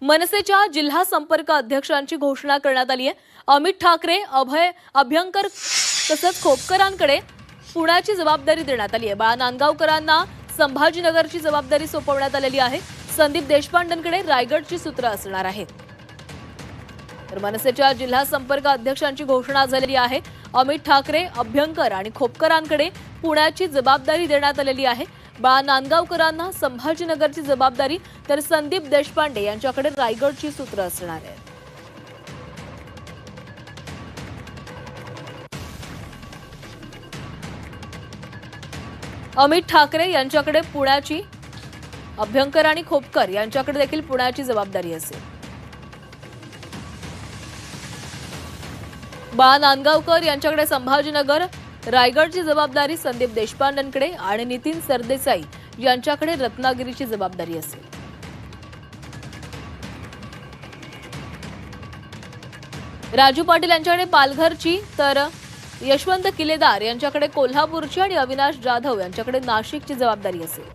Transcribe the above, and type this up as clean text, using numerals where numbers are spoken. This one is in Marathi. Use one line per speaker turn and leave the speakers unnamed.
मनसेच्या जिल्हा संपर्क अध्यक्षांची घोषणा करण्यात आली आहे। अमित ठाकरे, अभ्यंकर तसंच खोपकरांकडे पुण्याची जबाबदारी देण्यात आली आहे। बाळा नांदगावकरांना संभाजीनगरची जबाबदारी सोपवण्यात आलेली आहे। संदीप देशपांडेंकडे रायगडची सूत्र असणार आहेत। तर मनसेच्या जिल्हा संपर्क अध्यक्षांची घोषणा झालेली आहे। अमित ठाकरे, अभ्यंकर आणि खोपकरांकडे पुण्याची जबाबदारी देण्यात आलेली आहे। बाळा नांदगावकरांना संभाजीनगरची जबाबदारी तर संदीप देशपांडे यांच्याकडे रायगडची सूत्र असणार आहे। अमित ठाकरे यांच्याकडे पुण्याची, अभ्यंकर आणि खोपकर यांच्याकडे देखील पुण्याची जबाबदारी असेल। बाळा नांदगावकर यांच्याकडे संभाजीनगर, रायगडची जबाबदारी संदीप देशपांडेंकडे आणि नितीन सरदेसाई यांच्याकडे रत्नागिरीची जबाबदारी असेल। राजू पाटील यांच्याकडे पालघरची तर यशवंत किलेदार यांच्याकडे कोल्हापूरची आणि अविनाश जाधव यांच्याकडे नाशिकची जबाबदारी असेल।